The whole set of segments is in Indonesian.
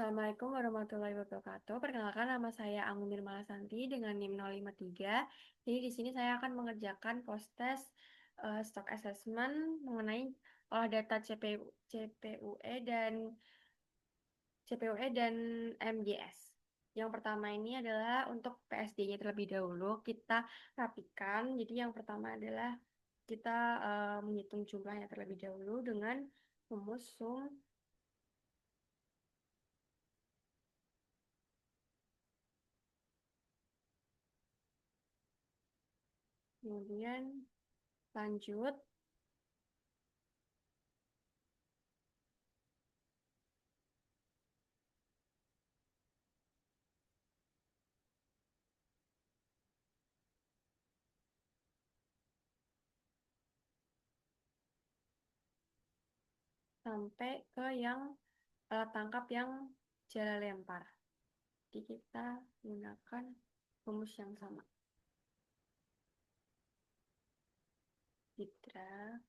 Assalamualaikum warahmatullahi wabarakatuh. Perkenalkan nama saya Anggun Nirmala Santi dengan NIM 053. Jadi di sini saya akan mengerjakan post-test stock assessment mengenai olah data CPUE dan MJS. Yang pertama ini adalah untuk PSD-nya terlebih dahulu kita rapikan. Jadi yang pertama adalah kita menghitung jumlahnya terlebih dahulu dengan rumus sum. Kemudian lanjut sampai ke yang alat tangkap yang jala lempar. Jadi kita gunakan rumus yang sama. Hidra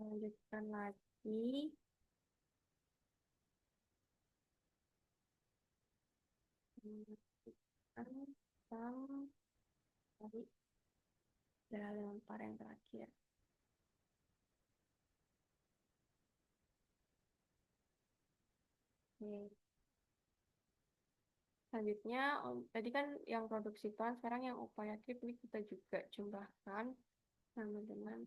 lanjutkan lagi tentang tadi jala lempar yang terakhir. Oke. Selanjutnya, tadi kan yang produksi ton, sekarang yang upaya trip ini kita juga jumlahkan sama dengan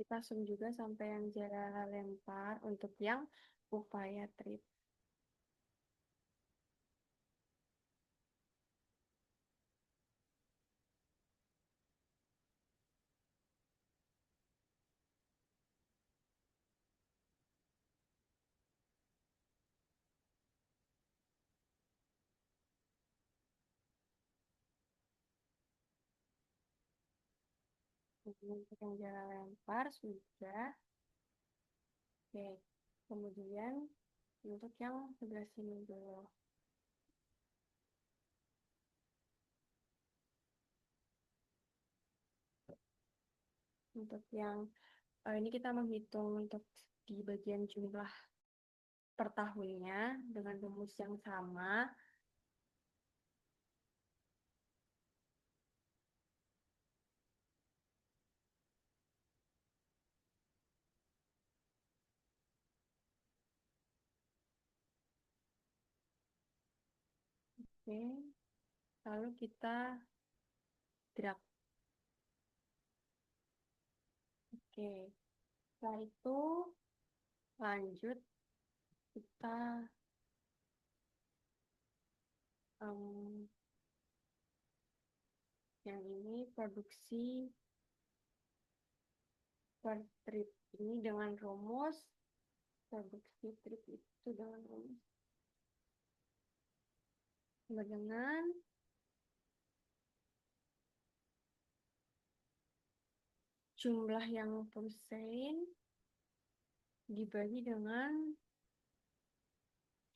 kita sum juga sampai yang jala lempar untuk yang upaya trip. Untuk yang jala lempar sudah. Oke. Kemudian untuk yang sebelah sini dulu. Untuk yang ini kita menghitung untuk di bagian jumlah per tahunnya dengan rumus yang sama. Oke, lalu kita drag. Oke, setelah itu lanjut kita em, yang ini produksi per trip ini dengan rumus produksi trip itu dengan rumus sama dengan jumlah yang persen dibagi dengan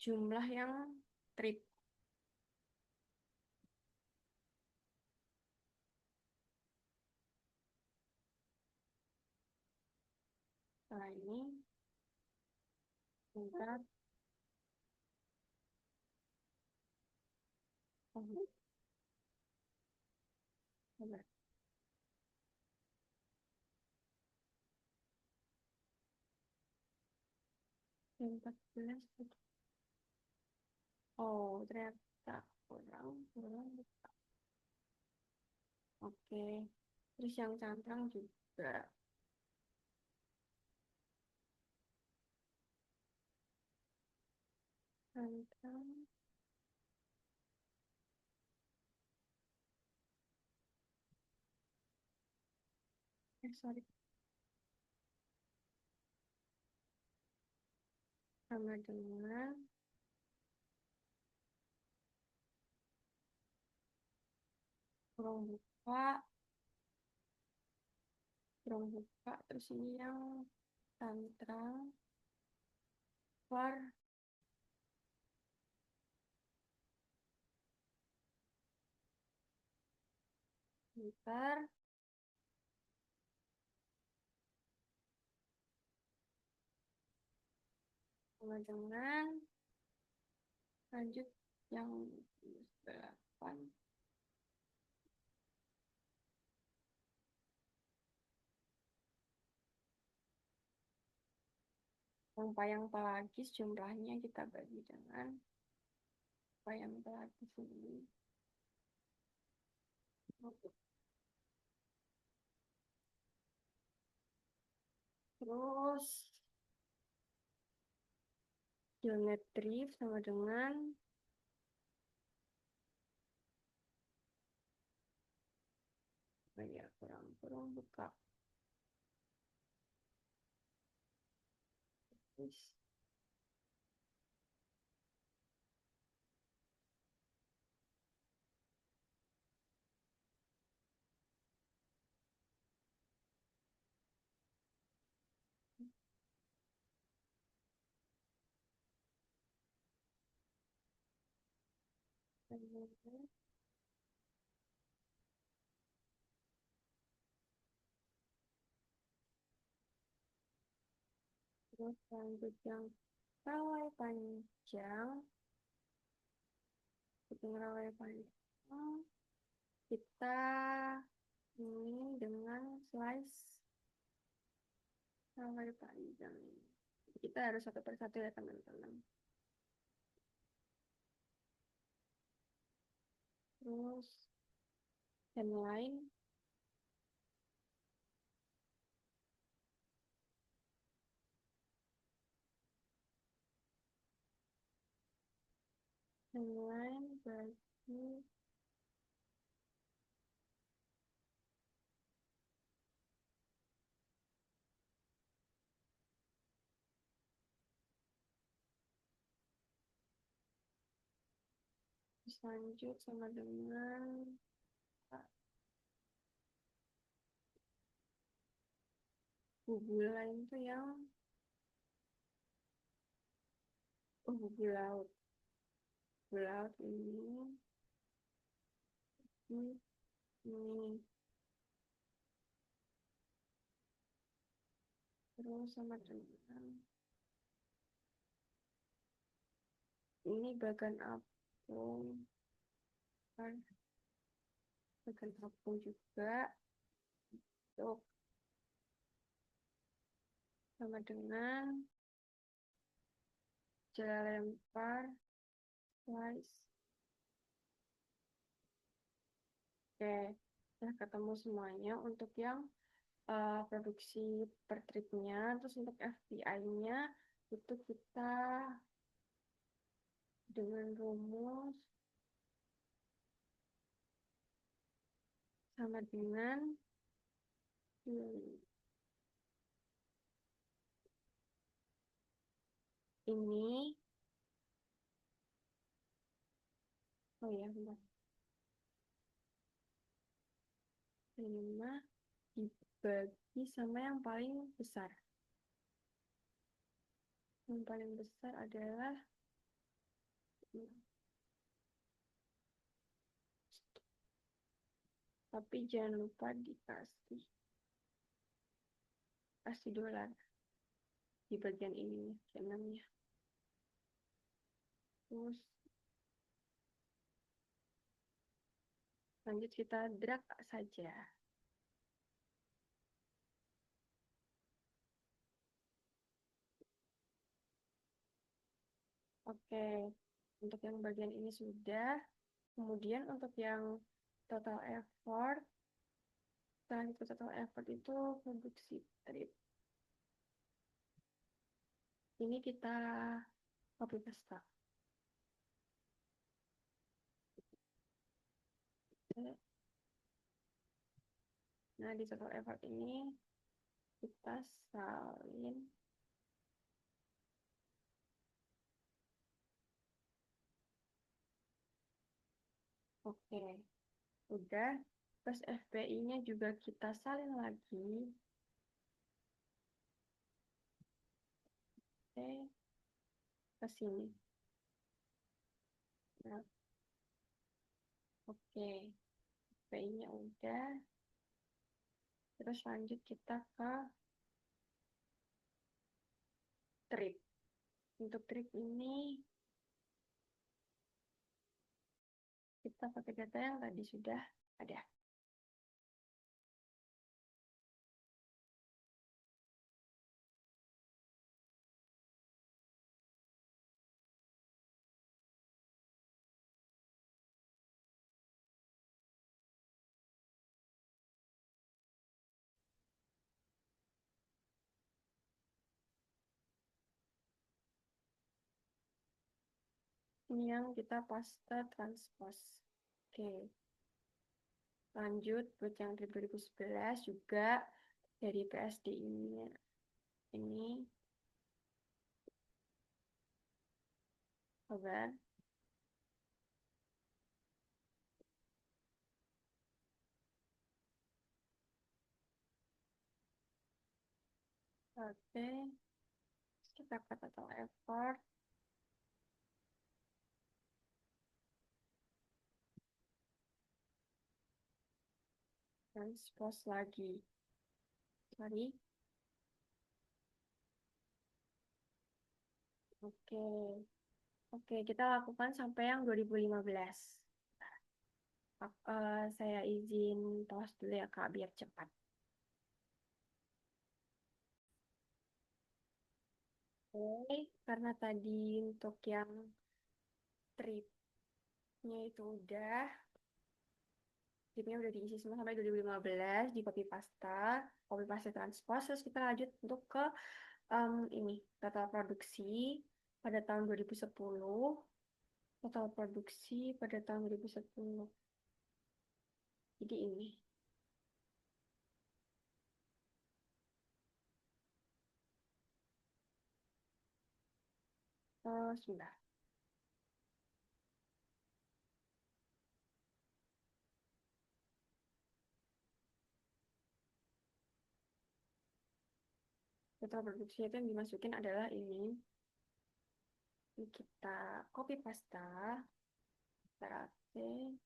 jumlah yang trip. Nah, ini tingkat yang 14. Oh, ternyata kurang. Oke. Terus yang cantrang juga. Cantrang. Sorry. Sama dengan kurang buka. Kurang buka. Terus ini yang cantrang per liter sama dengan lanjut yang 8. Yang payang pelagis jumlahnya kita bagi dengan payang pelagis ini. Terus geometri sama dengan ya kurang buka. Terus terus lanjut yang rawai panjang, hitung rawai panjang, kita ini dengan slice rawai panjang. Kita harus satu persatu ya teman-teman. Terus headline berarti lanjut sama dengan bubu lain tuh yang bubu laut. Bubu laut ini terus sama dengan ini bagian apung, kan bagian apung juga untuk sama dengan jala lempar slice. Oke, udah ketemu semuanya untuk yang produksi per tripnya. Terus untuk FPI-nya itu kita dengan rumus sama dengan ini. Oh ya, bentar. 5 dibagi sama yang paling besar. Yang paling besar adalah tapi jangan lupa kasih dolar di bagian ini enamnya. Terus lanjut kita drag saja. Oke, untuk yang bagian ini sudah. Kemudian untuk yang total effort, selanjut ke total effort itu produksi trip. Ini kita copy paste. Nah, di total effort ini kita salin. Oke, udah. Terus FPI-nya juga kita salin lagi. Oke, ke sini. Nah, oke, FPI-nya udah. Terus lanjut kita ke trip. Untuk trip ini kita pakai data yang tadi sudah ada. Ini yang kita paste transpose. Oke, lanjut buat yang trip 2011 juga dari PSD ini cover. Oke, kita ke total effort. Transpose lagi. Sorry. Oke. Oke, kita lakukan sampai yang 2015. Saya izin pause dulu ya, Kak, biar cepat. Oke, karena tadi untuk yang tripnya itu tripnya udah diisi semua sampai 2015, di copy paste transpose, terus kita lanjut untuk ke ini, total produksi pada tahun 2010, total produksi pada tahun 2010. Jadi ini. Sudah. Total produksinya itu yang dimasukin adalah ini. Ini kita copy paste. Kita paste.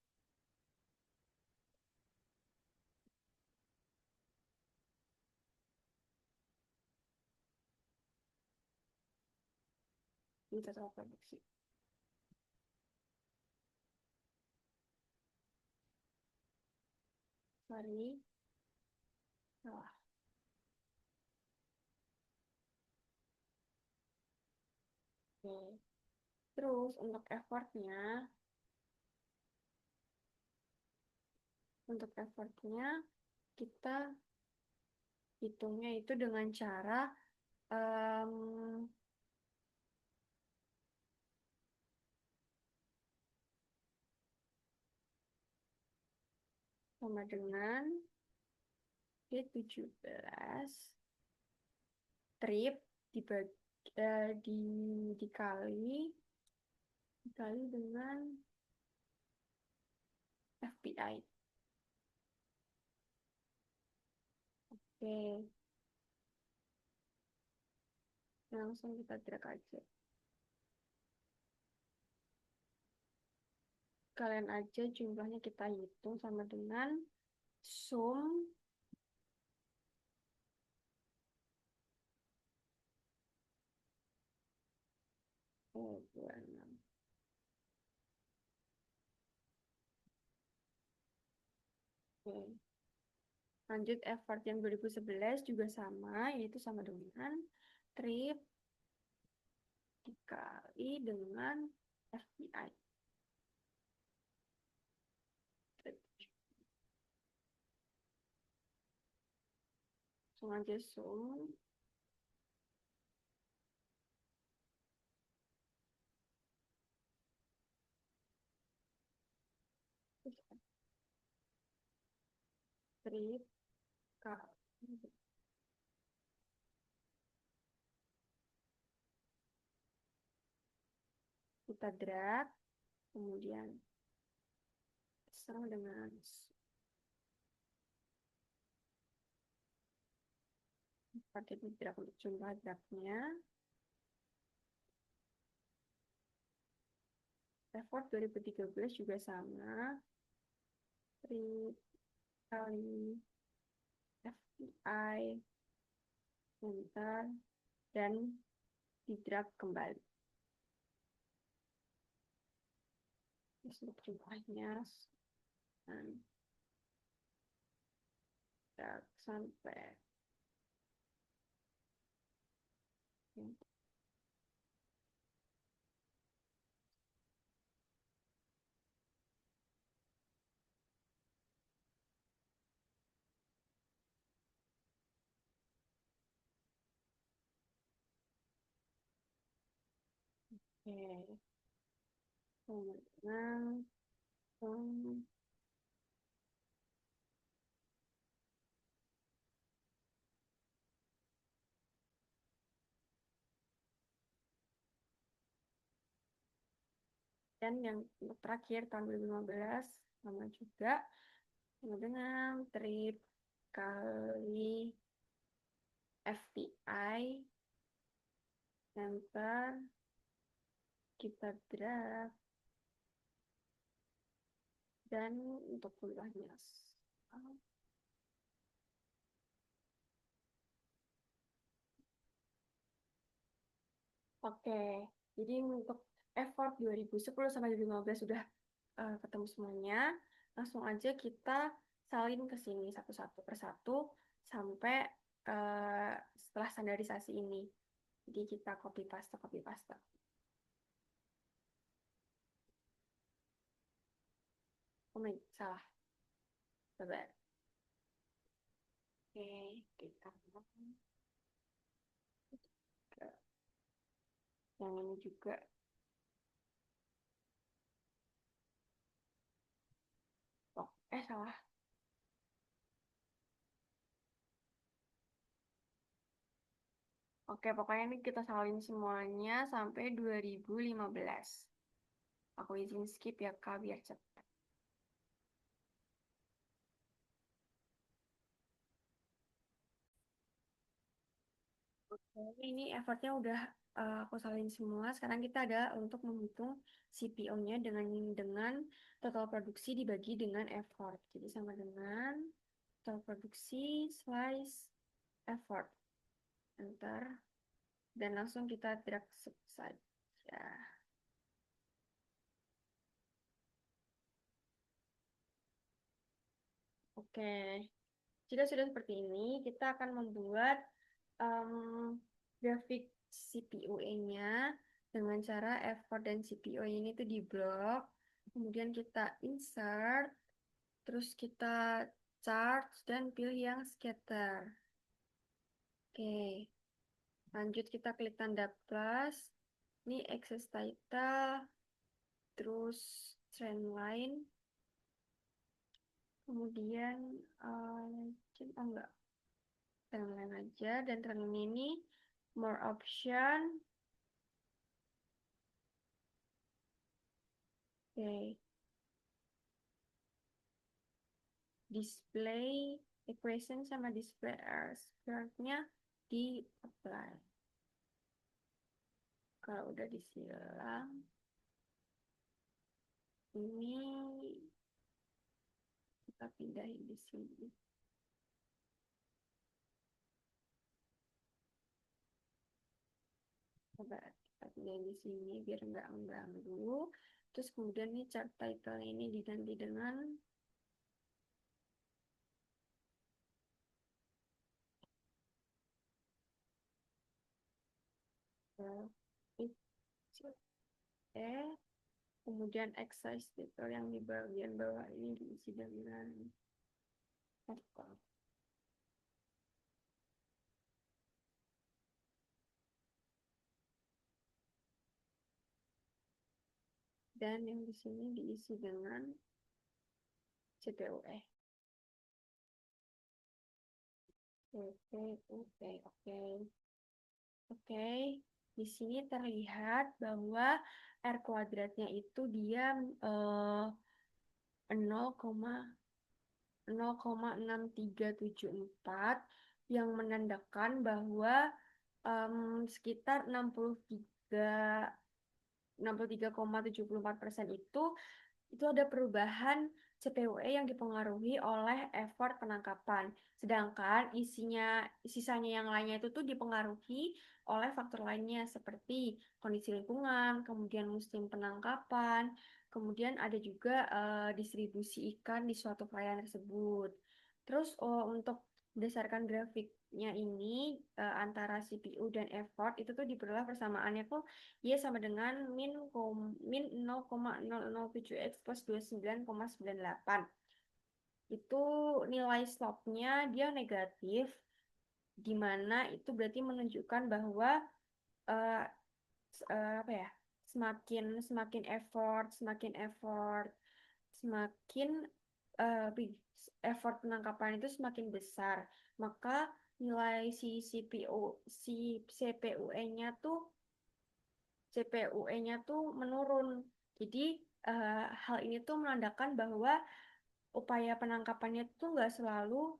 Ini total produksi. Sorry, salah. Oke. Terus untuk effortnya kita hitungnya itu dengan cara em, sama dengan D17 trip dibagi, dikali dengan FPI. Oke, langsung kita drag aja. Kalian aja jumlahnya kita hitung sama dengan sum 26. Oke. Lanjut effort yang 2011 juga sama, yaitu sama dengan trip dikali dengan FPI. Langsung aja sum. Trip kali. Kita drag, kemudian sama dengan pakai drag untuk jumlah dragnya. Effort 2013 juga sama. Trip kali FPI, enter, dan di drag kembali. Untuk jumlahnya, dan drag sampai. Oke, kemudian dan yang terakhir tahun 2015 sama juga sama dengan trip kali FPI, enter, kita drag, dan untuk jumlahnya. Oke, jadi untuk effort 2010 sampai 2015 sudah ketemu semuanya. Langsung aja kita salin ke sini satu-satu persatu sampai eh, setelah standarisasi ini. Jadi kita copy paste. Oh my, salah. Coba. Oke, kita ke yang ini juga. Oh, salah. Oke, pokoknya ini kita salin semuanya sampai 2015. Aku izin skip ya, Kak, biar cepat. Oke, ini effortnya udah aku salin semua. Sekarang kita ada untuk menghitung CPO-nya dengan total produksi dibagi dengan effort. Jadi sama dengan total produksi slice effort. Enter. Dan langsung kita drag saja. Oke, jika sudah seperti ini, kita akan membuat em, grafik CPU-nya dengan cara effort dan CPU ini tuh di blok, kemudian kita insert, terus kita charge dan pilih yang scatter. Oke, lanjut kita klik tanda plus, ini access title, terus trend line, kemudian enggak, trend line aja, dan trend line ini more option. Oke, display equation sama display nya di apply. Kalau udah disilang, ini kita pindahin di sini. Coba kita pindahin di sini biar nggak mengganggu. Terus kemudian nih chart title ini diganti dengan kemudian exercise title yang di bagian bawah ini diisi dengan vektor. Dan yang di sini diisi dengan CPUE. CPUE, oke. Oke, di sini terlihat bahwa R kuadratnya itu dia 0,6374 yang menandakan bahwa sekitar 63,74% itu ada perubahan CPUE yang dipengaruhi oleh effort penangkapan. Sedangkan sisanya yang lainnya itu tuh dipengaruhi oleh faktor lainnya seperti kondisi lingkungan, kemudian musim penangkapan, kemudian ada juga distribusi ikan di suatu perairan tersebut. Terus untuk berdasarkan grafiknya ini antara CPU dan effort itu tuh diperoleh persamaannya tuh Y sama dengan min 0,007x plus 29,98. Itu nilai slope-nya dia negatif, di mana itu berarti menunjukkan bahwa eh, apa ya, semakin semakin effort, semakin eh, effort penangkapan itu semakin besar, maka nilai si CPU-nya tuh CPUE-nya tuh menurun. Jadi hal ini tuh menandakan bahwa upaya penangkapannya tuh nggak selalu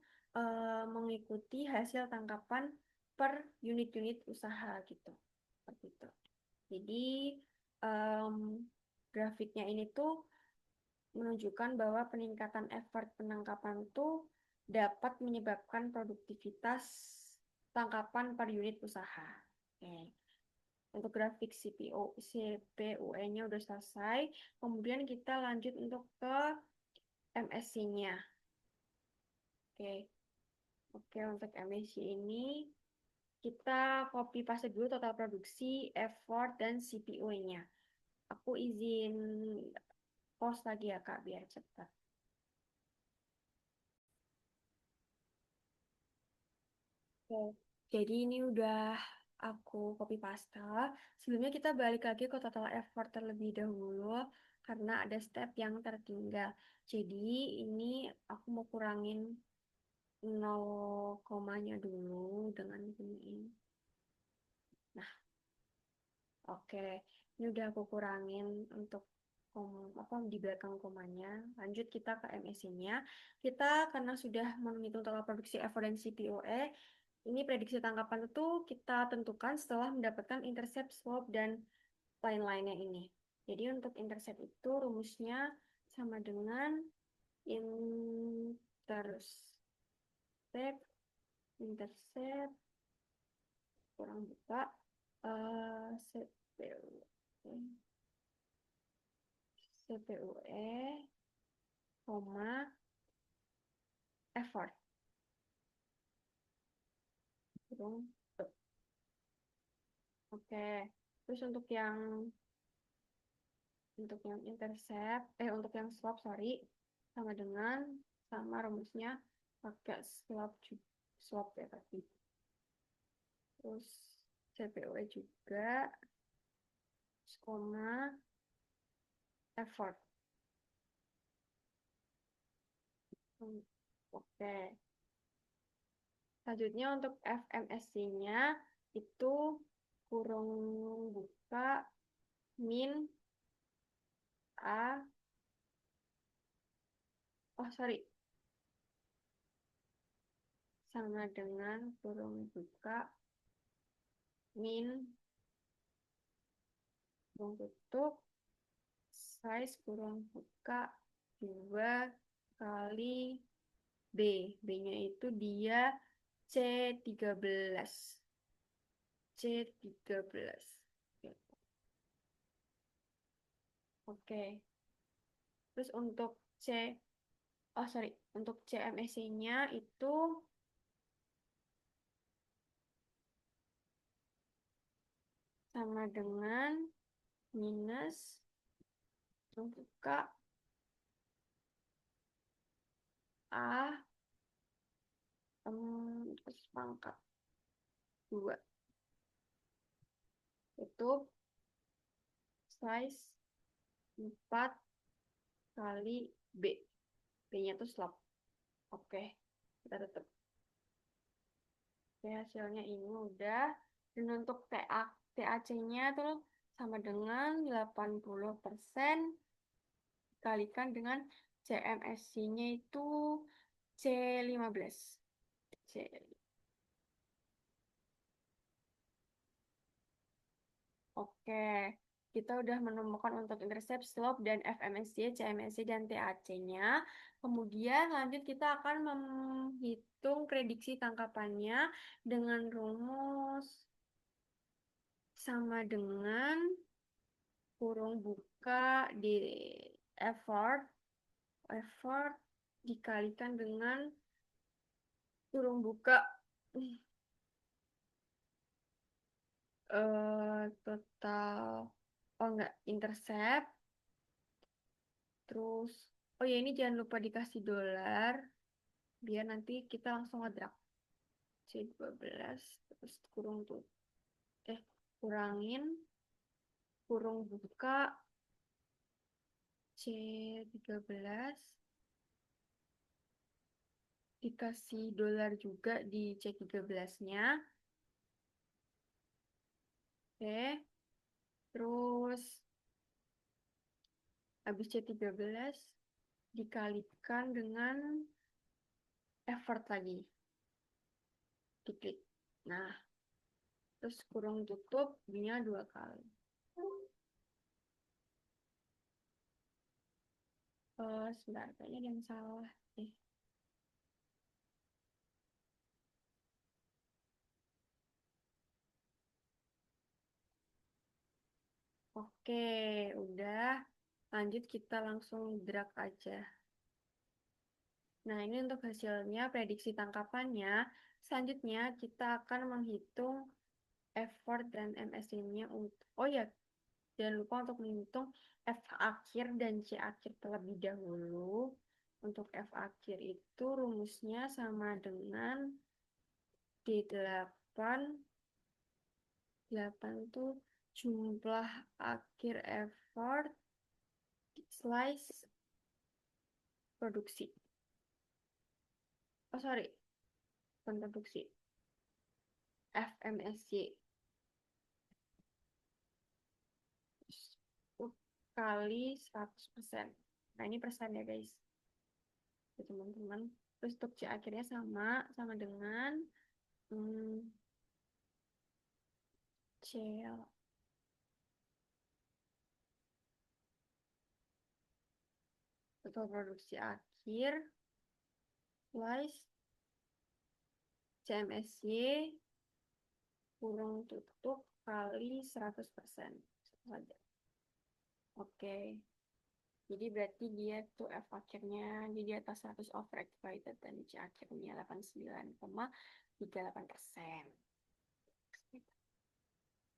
mengikuti hasil tangkapan per unit-unit usaha gitu. Seperti itu. Jadi em, grafiknya ini tuh menunjukkan bahwa peningkatan effort penangkapan tuh dapat menyebabkan produktivitas tangkapan per unit usaha. Oke. Untuk grafik CPU-nya udah selesai. Kemudian kita lanjut untuk ke MSC-nya. Oke. Oke, untuk MSC ini kita copy paste dulu total produksi, effort, dan CPU-nya. Aku izin pause lagi ya, Kak, biar cepat. Oke. Jadi ini udah aku copy paste. Sebelumnya kita balik lagi ke total effort terlebih dahulu karena ada step yang tertinggal. Jadi ini aku mau kurangin 0 komanya dulu dengan ini. Nah, oke. Ini udah aku kurangin untuk apa di belakang komanya. Lanjut kita ke MSC-nya. Kita karena sudah menghitung total produksi effort dan CPOE, ini prediksi tangkapan itu kita tentukan setelah mendapatkan intercept, slope, dan lain-lainnya ini. Jadi untuk intercept itu rumusnya sama dengan intercept, intercept, kurang buka, CPU, CPUE, koma, effort. Kurung tutup. Oke. Terus untuk yang intercept, untuk yang slope, sorry, sama dengan sama rumusnya pakai slope ya tadi. Terus CPOE juga, koma, effort. Oke. Selanjutnya untuk FMSC-nya itu kurung buka min A, sorry, sama dengan kurung buka min kurung tutup size kurung buka 2 kali B. B-nya itu dia C13. C13. Oke. Terus untuk untuk CMSC-nya itu sama dengan minus buka A terus pangkat 2. Itu size 4 kali B. B-nya itu slope. Oke, kita tutup. Oke, hasilnya ini udah. Dan untuk TAC-nya tuh sama dengan 80% dikalikan dengan CMSC-nya itu C15. C. Oke, kita udah menemukan untuk intercept, slope, dan FMSC, CMSC, dan TAC-nya. Kemudian lanjut kita akan menghitung prediksi tangkapannya dengan rumus sama dengan kurung buka di effort dikalikan dengan kurung buka total, enggak, intercept. Terus, ya ini jangan lupa dikasih dolar, biar nanti kita langsung ngedrag. C12, terus kurangin, kurung buka, C13, dikasih dolar juga di C13-nya. Oke, terus habis C13 dikalikan dengan effort lagi. Diklik. Nah, terus kurung tutup B-nya 2 kali. Sebentar, kayaknya ada yang salah. Oke, udah. Lanjut kita langsung drag aja. Nah, ini untuk hasilnya, prediksi tangkapannya. Selanjutnya kita akan menghitung effort dan MSC-nya. Oh ya, jangan lupa untuk menghitung F akhir dan C akhir terlebih dahulu. Untuk F akhir itu rumusnya sama dengan D8. 8 tuh jumlah akhir effort slice produksi. Sorry, bukan produksi. FMSY kali 100%. Nah, ini persen ya, guys. Ya, teman-teman. Terus untuk C akhirnya sama dengan C total produksi akhir plus CMSY kurung tutup kali 100%. Saja. Oke. Jadi berarti dia tuh F akhirnya di atas 100 overactivated dan C akhirnya 89,38%.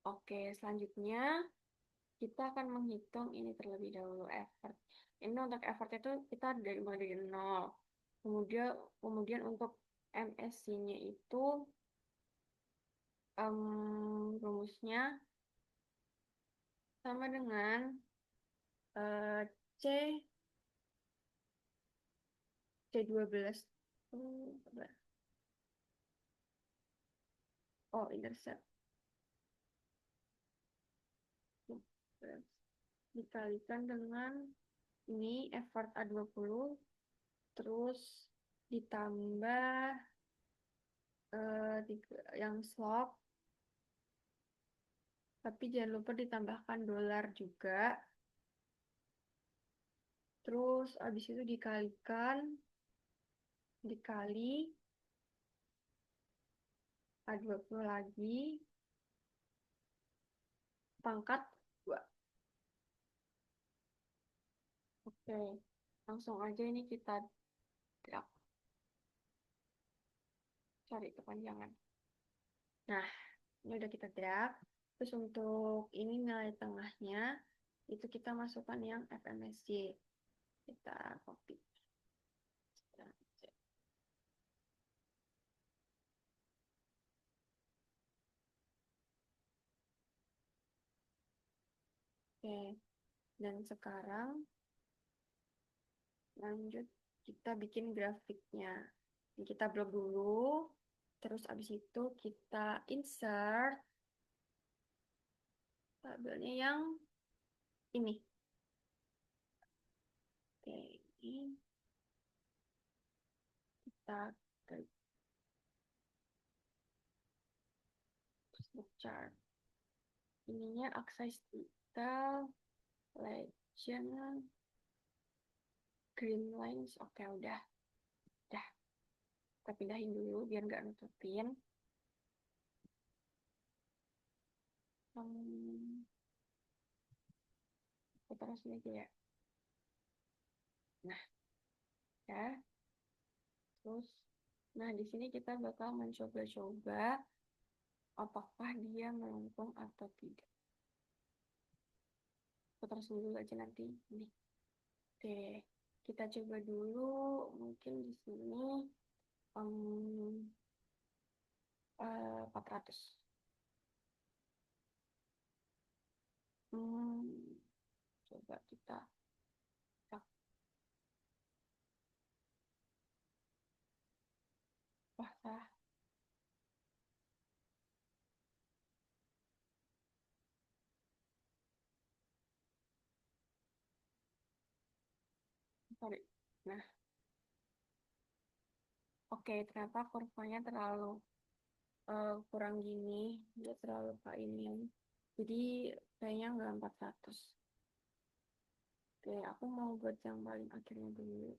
Oke, selanjutnya kita akan menghitung ini terlebih dahulu effort. Ini untuk effort itu kita mulai dari nol. Kemudian untuk MSC-nya itu rumusnya sama dengan C C12. Oh, intercept dikalikan dengan ini effort A20 terus ditambah yang slope, tapi jangan lupa ditambahkan dolar juga, terus habis itu dikali A20 lagi pangkat 2. Oke, langsung aja ini kita drag, cari kepanjangan. Nah, ini udah kita drag. Terus untuk ini nilai tengahnya itu kita masukkan yang FMSY. Kita copy. Oke, dan sekarang lanjut kita bikin grafiknya. Ini kita blok dulu, terus abis itu kita insert tabelnya yang ini. Oke, ini kita klik book chart. Ininya access detail, legend, green lines. Oke, udah. Kita pindahin dulu biar nggak nutupin. Kita taruh sini aja ya. Nah, ya. Terus, nah di sini kita bakal mencoba-coba apakah dia melengkung atau tidak. Kita taruh dulu aja nanti. Nih. Oke, kita coba dulu mungkin di sini 400. Coba kita cek. Wah, salah. Sorry. Nah, oke, ternyata kurvanya terlalu kurang gini. Dia terlalu Pak ini. Jadi kayaknya nggak 400. Oke, aku mau buat yang paling akhirnya dulu.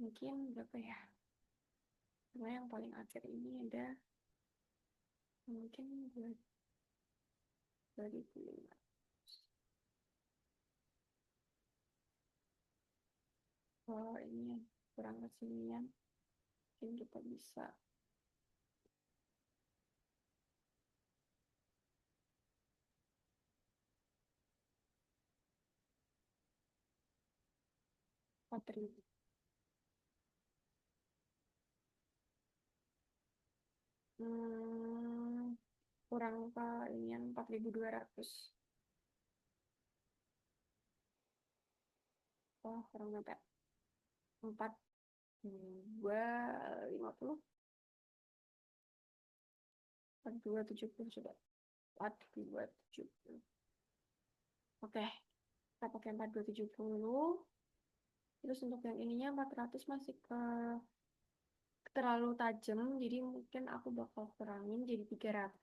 Mungkin berapa ya? Karena yang paling akhir ini ada mungkin buat 2005. Kalau ini kurang kesinian, mungkin kita bisa ribu. Kurang ke inian 4.200. Oh, kurang dapat 4.250. 4.270 coba. 4.270. Oke, kita pakai 4.270. Terus untuk yang ininya 400 masih terlalu tajam, jadi mungkin aku bakal kurangin jadi 300.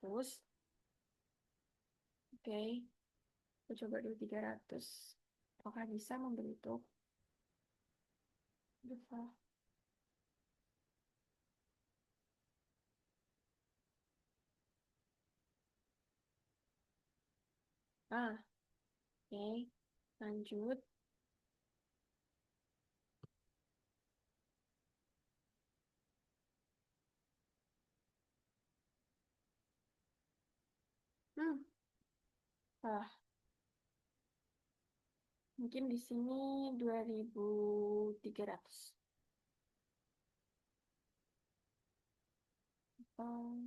Oke, aku coba dulu 300. Apakah bisa membentuk? Bisa. Ah, Oke, lanjut. Hmm, salah. Mungkin di sini 2.300. Atau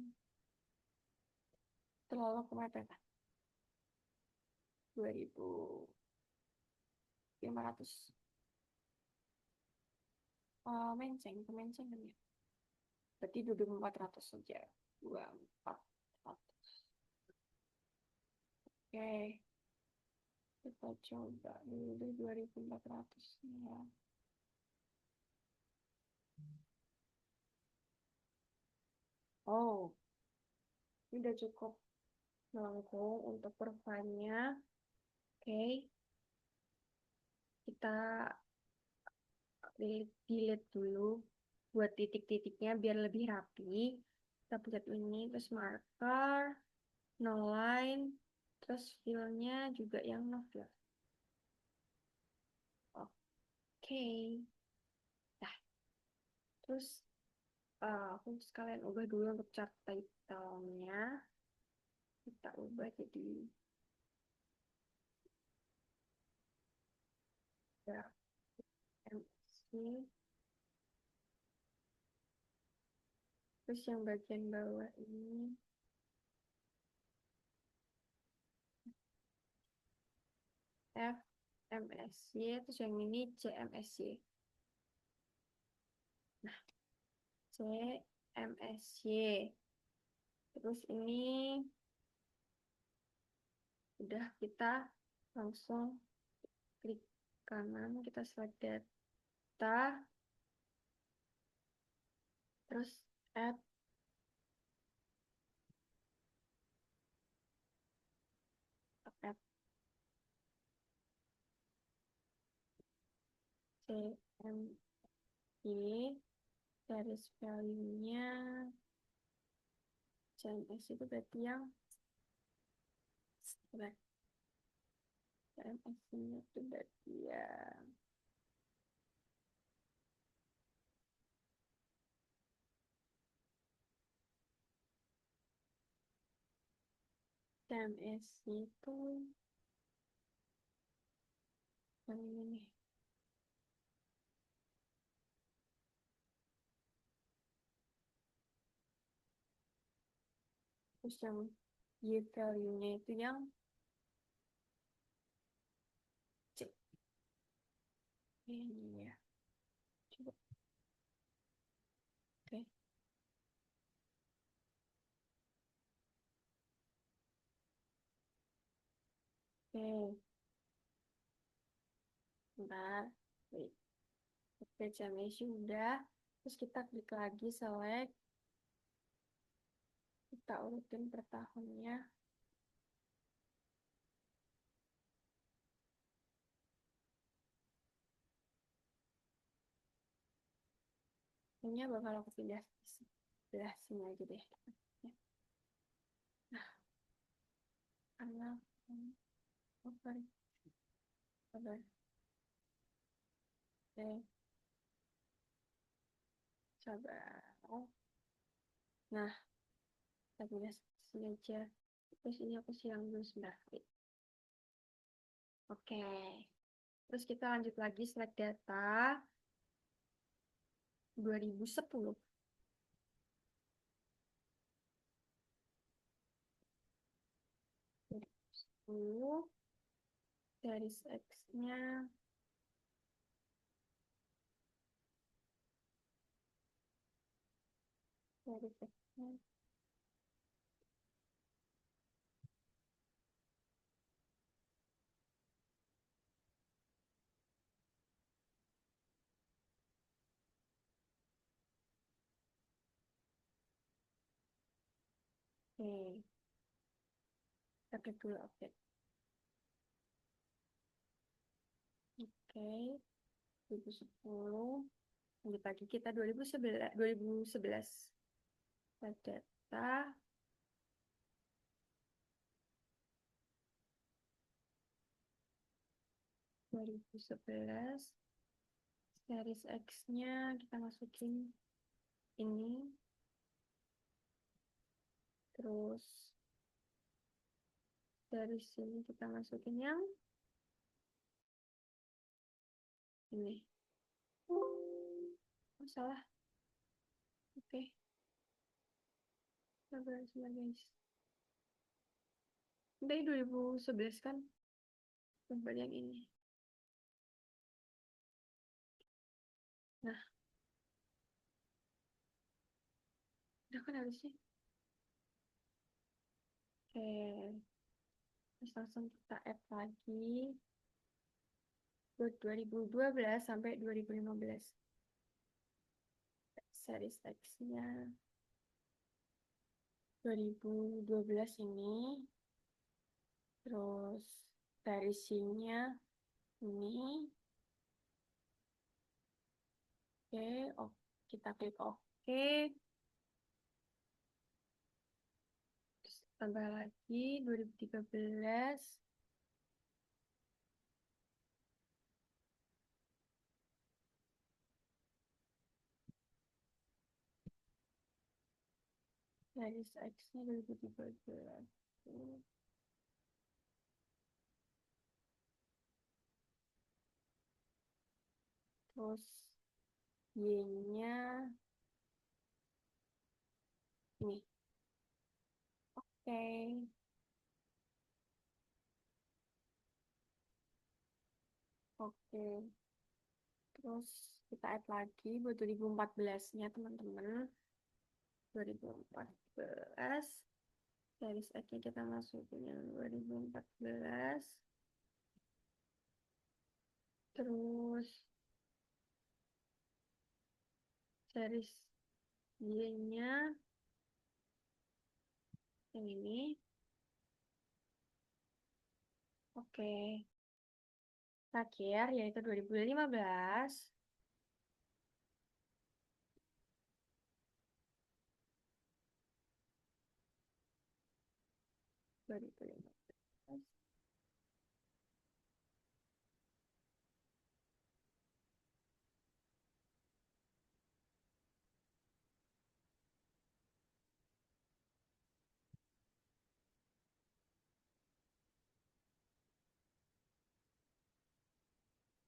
terlalu kemepet. 2.500. Oh, menceng, kemenceng kan ya. Berarti 2.400 saja. 2.400. Oke, kita coba dulu 2.400 ya. Oh, ini udah cukup melengkung untuk kurvanya. Oke, kita delete dulu buat titik-titiknya biar lebih rapi. Kita pencet ini, terus marker, no line, terus fill-nya juga yang no fill. Oke, nah terus aku sekalian ubah dulu untuk chart title-nya. Kita ubah jadi ya, MSC. Terus yang bagian bawah ini FMSY, terus yang ini CMSY. Nah, CMSY. Terus ini udah kita langsung klik kanan, kita select data, terus add add CMY, garis value-nya CMS itu berarti yang select CMS-nya itu berarti yang CMS itu yang ini nih. Terus yang Y value-nya itu yang C. Ini ya. Coba. Oke. Oke. Bentar. Wait. Oke, CMS udah. Terus kita klik lagi select. Kita urutin per tahunnya. Kayaknya bakal aku pindah sebelah sini aja deh. Ya. Nah, karena oh, sorry. Sabar. Oke, sabar. Oh, nah, kita pindah sini aja. Terus ini aku silang dulu sebentar. Wait. Oke. Terus kita lanjut lagi select data 2010. 2010 garis X-nya garis X-nya oke. Kita klik dulu update. Oke, 2010. Lanjut lagi kita 2011 2011 data 2011. Series X-nya kita masukin ini. Terus dari sini kita masukin yang ini. Oh, salah. Oke. Sabar, guys. Dari 2011 kan? Coba yang ini. Nah, udah kan harusnya. Oke. Terus langsung kita add lagi. Buat 2012 sampai 2015. Series X-nya 2012 ini. Terus dari sini ini. Oke, oh, kita klik oke. Terus tambah lagi 2013. Series X-nya 2013. Terus Y-nya nih. Oke. Oke. Terus kita add lagi buat 2014-nya teman-teman. 2014. Series X-nya kita masukin yang 2014. Terus series Y-nya yang ini. Oke. Terakhir yaitu 2015.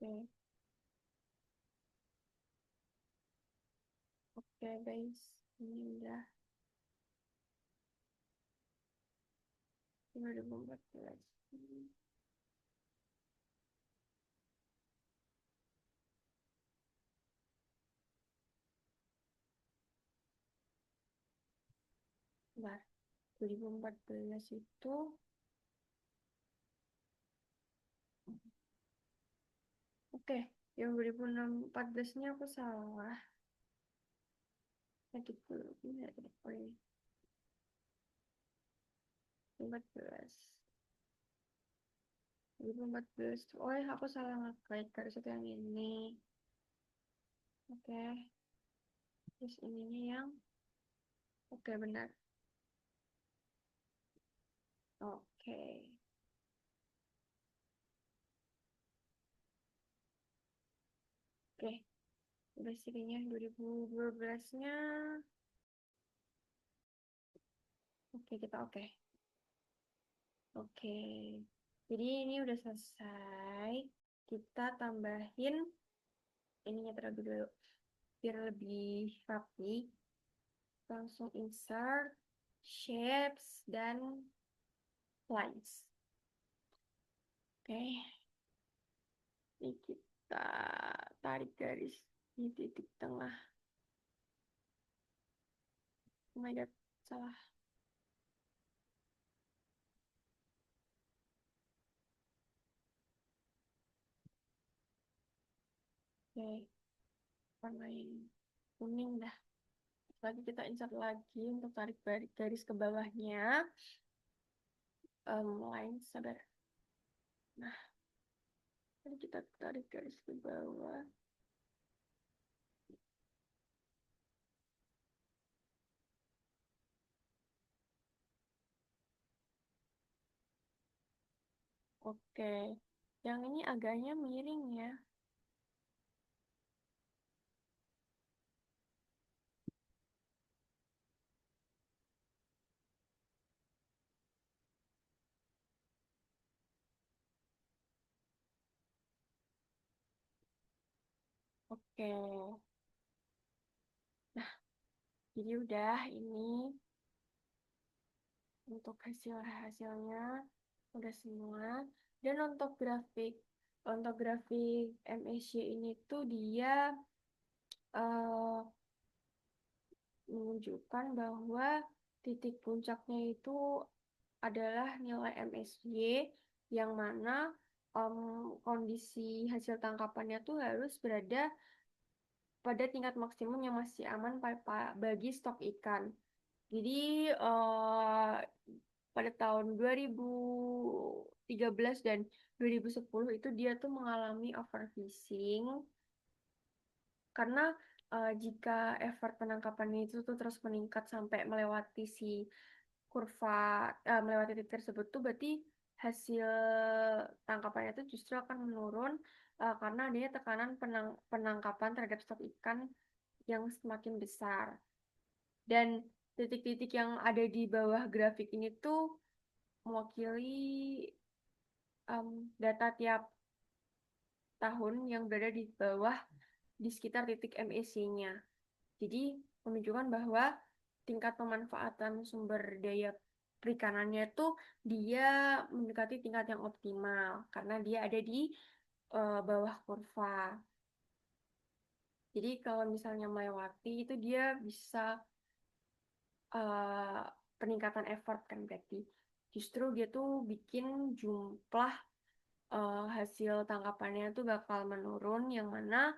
Oke. Oke guys, ini udah 2014. Nah, 2014 itu oke, yang 2014-nya aku salah. Edit dulu. Ini ada oh ini 2014. 2014. Oh ya, aku salah ngeklik garis itu yang ini. Oke. Terus ininya yang oke benar. Oke. Oke. Basicnya 2012-nya. Oke, kita oke. Oke. Jadi ini udah selesai. Kita tambahin ininya terlebih dulu. Biar lebih rapi. Langsung insert, shapes, dan lines. Oke. Ini kita tarik garis di titik tengah. Oh my god, salah. Oke, warna yang kuning dah. Lagi kita insert lagi untuk tarik garis ke bawahnya. Line, sabar. Nah, ini kita tarik garis ke bawah. Oke, Yang ini agaknya miring ya. Oke. Nah, jadi udah ini untuk hasilnya udah semua. Dan untuk grafik MSY ini tuh dia eh, menunjukkan bahwa titik puncaknya itu adalah nilai MSY yang mana kondisi hasil tangkapannya tuh harus berada pada tingkat maksimum yang masih aman bagi stok ikan. Jadi pada tahun 2013 dan 2010 itu dia tuh mengalami overfishing karena jika effort penangkapannya itu tuh terus meningkat sampai melewati kurva melewati titik tersebut tuh berarti hasil tangkapannya itu justru akan menurun karena adanya tekanan penangkapan terhadap stok ikan yang semakin besar. Dan titik-titik yang ada di bawah grafik ini tuh mewakili data tiap tahun yang berada di bawah di sekitar titik MAC-nya. Jadi menunjukkan bahwa tingkat pemanfaatan sumber daya perikanannya itu dia mendekati tingkat yang optimal karena dia ada di bawah kurva. Jadi kalau misalnya melewati itu dia bisa eh, peningkatan effort kan berarti. Justru dia tuh bikin jumlah hasil tangkapannya tuh bakal menurun yang mana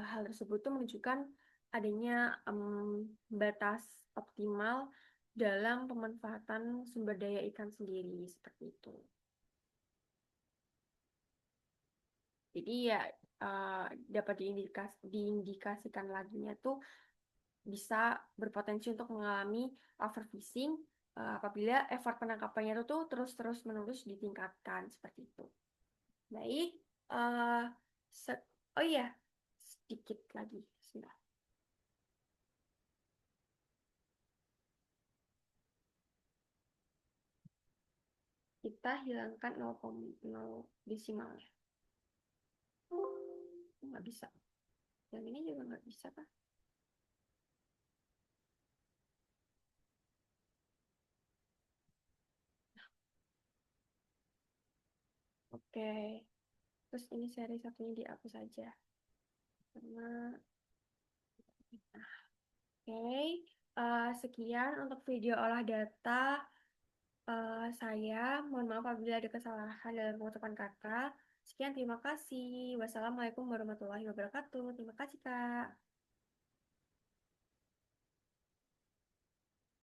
hal tersebut tuh menunjukkan adanya batas optimal dalam pemanfaatan sumber daya ikan sendiri seperti itu. Jadi ya eh, dapat diindikasikan laginya tuh bisa berpotensi untuk mengalami overfishing apabila effort penangkapannya itu tuh terus-terus menerus ditingkatkan seperti itu. Baik, eh, oh iya, sedikit lagi. Sebentar. Kita hilangkan 0,0 desimalnya. Nggak bisa. Yang ini juga nggak bisa, kan? Oke. Terus ini seri satunya dihapus saja. Karena, oke. Sekian untuk video olah data saya. Mohon maaf apabila ada kesalahan dalam pengucapan kata. Sekian, terima kasih. Wassalamualaikum warahmatullahi wabarakatuh. Terima kasih, Kak.